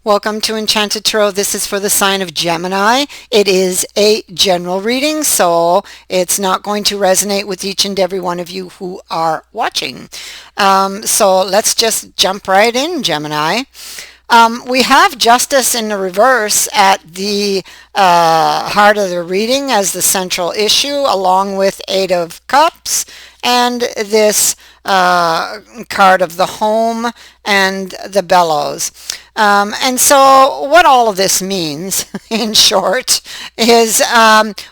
Welcome to Enchanted Tarot. This is for the sign of Gemini. It is a general reading, so it's not going to resonate with each and every one of you who are watching. So let's just jump right in, Gemini. We have Justice in the reverse at the heart of the reading as the central issue, along with Eight of Cups and this card of the home and the bellows. And so what all of this means, in short, is,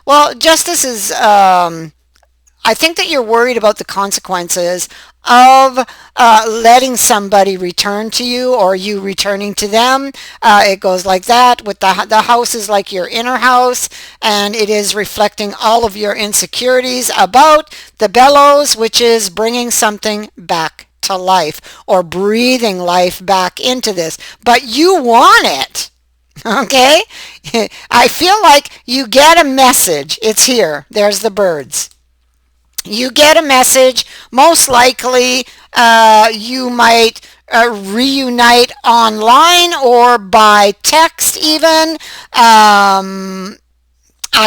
well, Justice is, I think that you're worried about the consequences of letting somebody return to you or you returning to them. It goes like that. With the house is like your inner house, and it is reflecting all of your insecurities about the bellows, which is bringing something back to life or breathing life back into this. But you want it. Okay? I feel like you get a message. It's here. There's the birds. You get a message. Most likely you might reunite online or by text even. I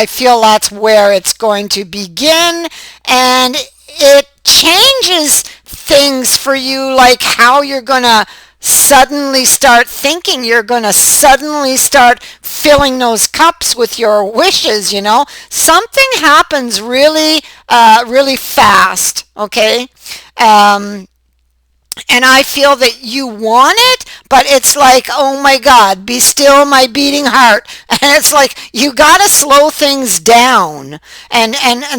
feel that's where it's going to begin, and it changes things for you, like how you're going to suddenly start thinking. You're going to suddenly start filling those cups with your wishes, you know. Something happens really, really fast, okay? And I feel that you want it, but it's like, oh my God, be still my beating heart. And it's like, you got to slow things down. And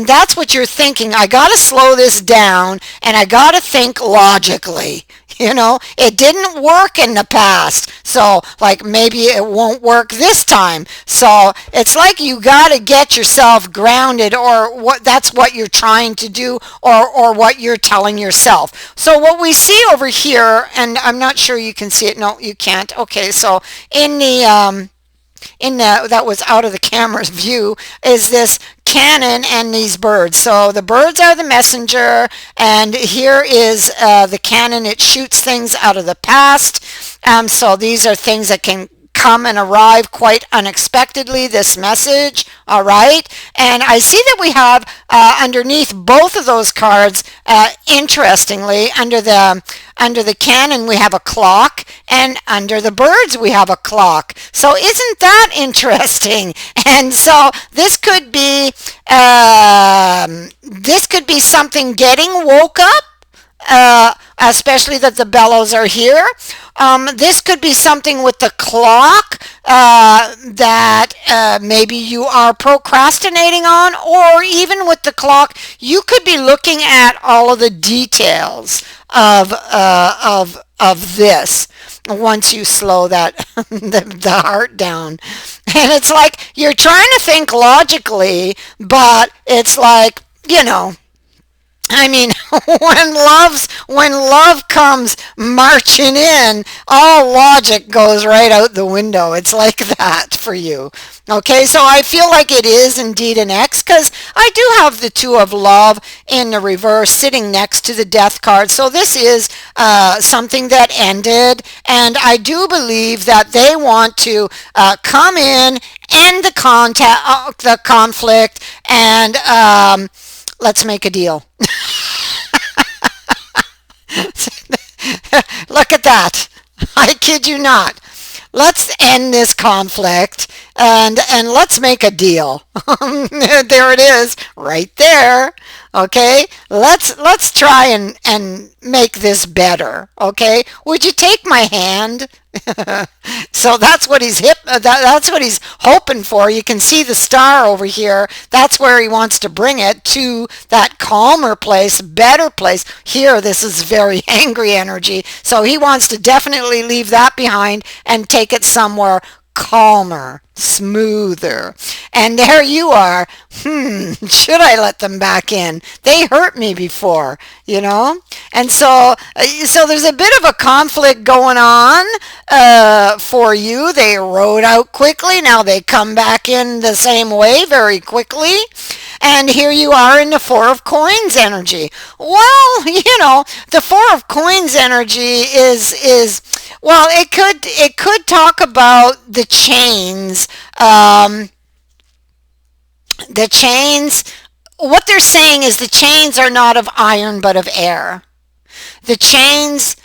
that's what you're thinking. I got to slow this down, and I got to think logically. You know, it didn't work in the past, so like maybe it won't work this time. So it's like you got to get yourself grounded, or that's what you're trying to do, or what you're telling yourself. So what we see over here, and I'm not sure you can see it. No, you can't. Okay, so in the that was out of the camera's view, is this cannon and these birds. So the birds are the messenger, and here is the cannon. It shoots things out of the past. So these are things that can come and arrive quite unexpectedly, this message. All right, and I see that we have underneath both of those cards, interestingly, under the cannon we have a clock, and under the birds we have a clock. So isn't that interesting? And so this could be something getting woke up, especially that the bellows are here. This could be something with the clock that maybe you are procrastinating on, or even with the clock, you could be looking at all of the details of this once you slow that the heart down. And it's like you're trying to think logically, but it's like, you know, I mean, when love comes marching in, all logic goes right out the window. It's like that for you. Okay, so I feel like it is indeed an X, because I do have the Two of Love in the reverse sitting next to the Death card. So this is something that ended, and I do believe that they want to come in, end the conflict, and let's make a deal. Look at that. I kid you not. Let's end this conflict and let's make a deal. There it is, right there. Okay, let's try and make this better. Okay, would you take my hand? So that's what that's what he's hoping for. You can see the star over here. That's where he wants to bring it, to that calmer place, better place. Here, this is very angry energy. So he wants to definitely leave that behind and take it somewhere calmer, smoother. And there you are. Should I let them back in? They hurt me before, you know? And so there's a bit of a conflict going on for you. They rode out quickly. Now they come back in the same way very quickly. And here you are in the Four of Coins energy. Well, the Four of Coins energy is well, it could talk about the chains. The chains, what they're saying is the chains are not of iron but of air. The chains,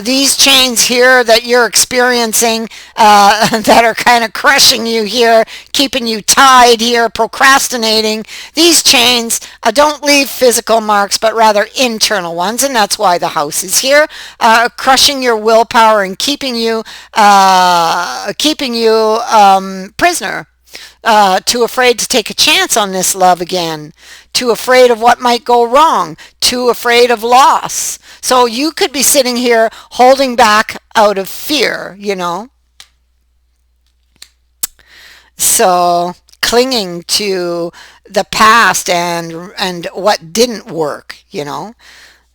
these chains here that you're experiencing, that are kind of crushing you here, keeping you tied here, procrastinating, these chains don't leave physical marks but rather internal ones, and that's why the house is here, crushing your willpower and keeping you prisoner. Too afraid to take a chance on this love again, too afraid of what might go wrong, too afraid of loss. So you could be sitting here holding back out of fear. So clinging to the past and what didn't work.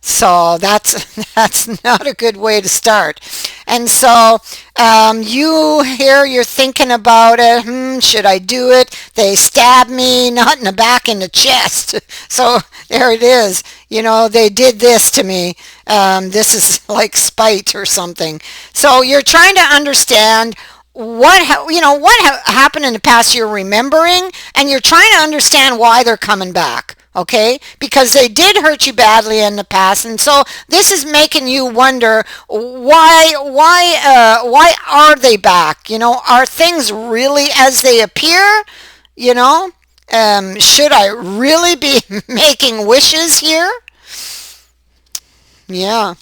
So that's not a good way to start. And so you're thinking about it. Should I do it? They stabbed me, not in the back, in the chest. So there it is. They did this to me. This is like spite or something. So you're trying to understand what happened in the past. You're remembering, and you're trying to understand why they're coming back. Okay, because they did hurt you badly in the past, and so this is making you wonder why are they back? Are things really as they appear? Should I really be making wishes here? Yeah.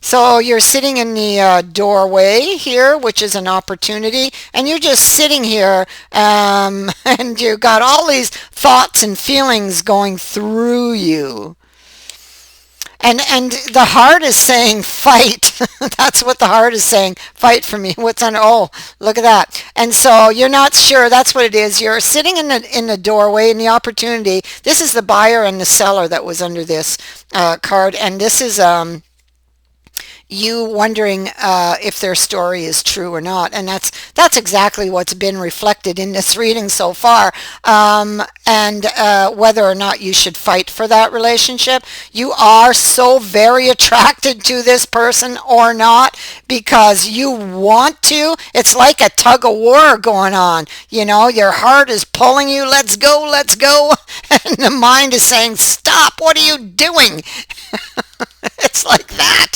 So you're sitting in the doorway here, which is an opportunity, and you're just sitting here, and you got all these thoughts and feelings going through you. And the heart is saying fight. That's what the heart is saying. Fight for me. What's on? Oh, look at that. And so you're not sure. That's what it is. You're sitting in the doorway in the opportunity. This is the buyer and the seller that was under this card, and this is you wondering if their story is true or not, and that's exactly what's been reflected in this reading so far, and whether or not you should fight for that relationship. You are so very attracted to this person or not because you want to. It's like a tug of war going on. Your heart is pulling you, let's go, and the mind is saying, stop, what are you doing? It's like that.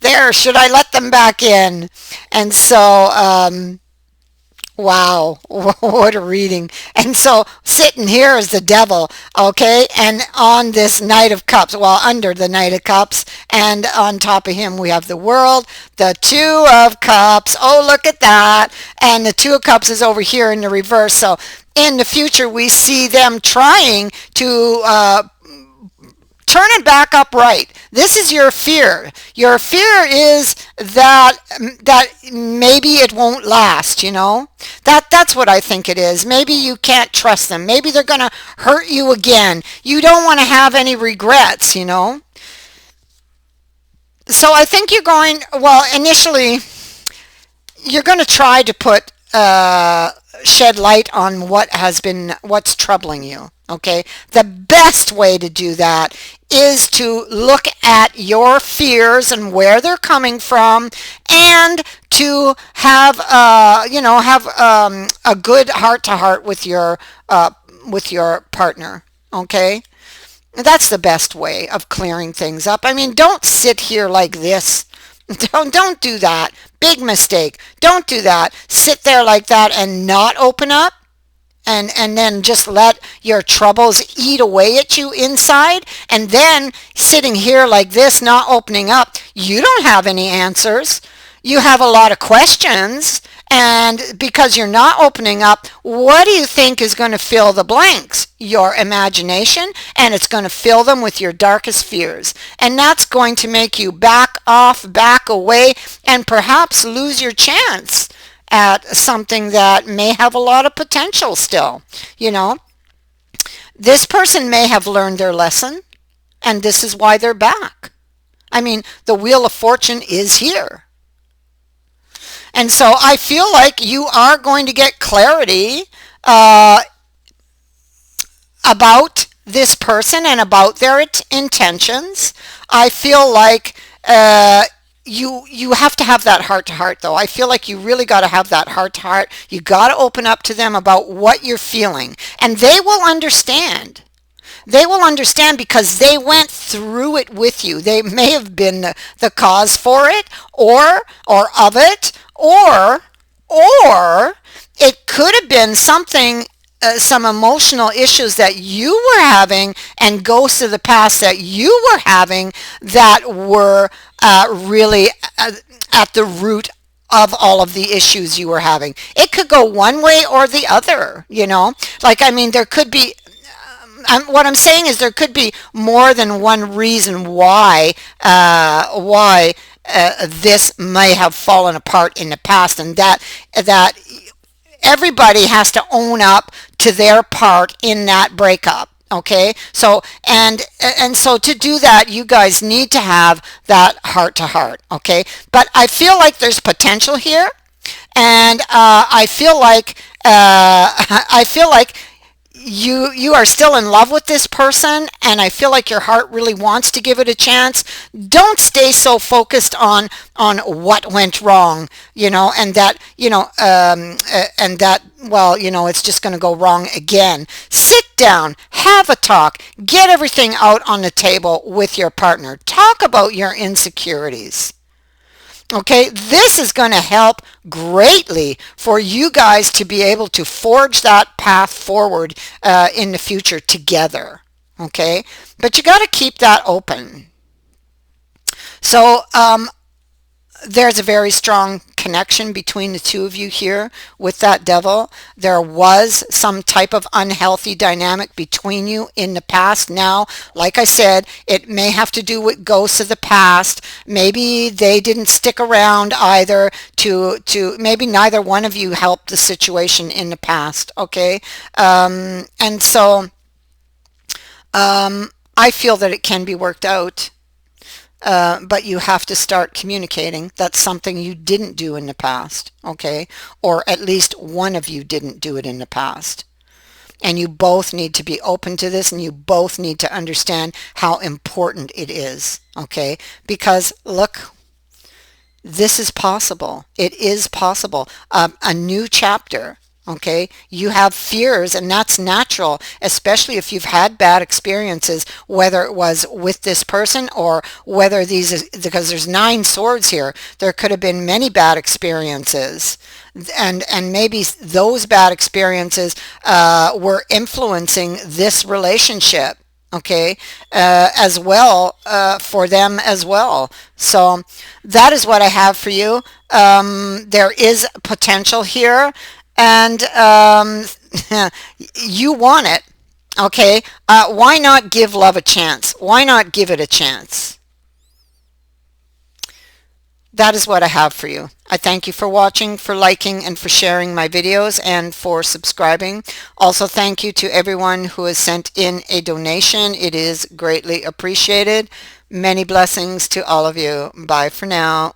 There, should I let them back in? And so, wow, what a reading. And so, sitting here is the devil, okay? And on this Knight of Cups, well, under the Knight of Cups, and on top of him we have the World, the Two of Cups. Oh, look at that. And the Two of Cups is over here in the reverse. So, in the future, we see them trying to turn it back upright. This is your fear. Your fear is that maybe it won't last, That's what I think it is. Maybe you can't trust them. Maybe they're going to hurt you again. You don't want to have any regrets, So I think initially, you're going to try to put shed light on what's troubling you. Okay, the best way to do that is to look at your fears and where they're coming from, and to have a good heart to heart with your partner. Okay, that's the best way of clearing things up. I mean, don't sit here like this. Don't do that. Big mistake. Don't do that. Sit there like that and not open up. And then just let your troubles eat away at you inside, and then sitting here like this, not opening up, you don't have any answers. You have a lot of questions, and because you're not opening up, what do you think is going to fill the blanks? Your imagination, and it's going to fill them with your darkest fears. And that's going to make you back off, back away, and perhaps lose your chance at something that may have a lot of potential still. This person may have learned their lesson, and this is why they're back. I mean, the Wheel of Fortune is here. And so I feel like you are going to get clarity. I about this person and about their intentions. I feel like you have to have that heart to heart, though. I feel like you really got to have that heart to heart. You got to open up to them about what you're feeling, and they will understand. They will understand because they went through it with you. They may have been the cause for it, or of it, or it could have been something, some emotional issues that you were having and ghosts of the past that you were having that were really at the root of all of the issues you were having. It could go one way or the other, you know. Like, I mean, there could be, what I'm saying is there could be more than one reason why this may have fallen apart in the past, and that everybody has to own up to their part in that breakup. Okay, so and so to do that, you guys need to have that heart to heart. Okay, but I feel like there's potential here, and I feel like I feel like you are still in love with this person, and I feel like your heart really wants to give it a chance. Don't stay so focused on what went wrong, you know, and that, you know, and that, well, you know, it's just going to go wrong again. Sit down, have a talk, get everything out on the table with your partner. Talk about your insecurities. Okay, this is going to help greatly for you guys to be able to forge that path forward in the future together. Okay, but you got to keep that open. So there's a very strong connection between the two of you here with that devil. There was some type of unhealthy dynamic between you in the past. Now, like I said, it may have to do with ghosts of the past. Maybe they didn't stick around either to maybe neither one of you helped the situation in the past. Okay, and so I feel that it can be worked out. But you have to start communicating. That's something you didn't do in the past, okay? Or at least one of you didn't do it in the past. And you both need to be open to this, and you both need to understand how important it is, okay? Because look, this is possible. It is possible. A new chapter. Okay, you have fears, and that's natural, especially if you've had bad experiences, whether it was with this person or whether because there's 9 swords here, there could have been many bad experiences, and maybe those bad experiences were influencing this relationship. Okay, as well, for them as well. So that is what I have for you. There is potential here, and you want it. Okay, why not give love a chance? Why not give it a chance? That is what I have for you. I thank you for watching, for liking, and for sharing my videos, and for subscribing. Also, thank you to everyone who has sent in a donation. It is greatly appreciated. Many blessings to all of you. Bye for now.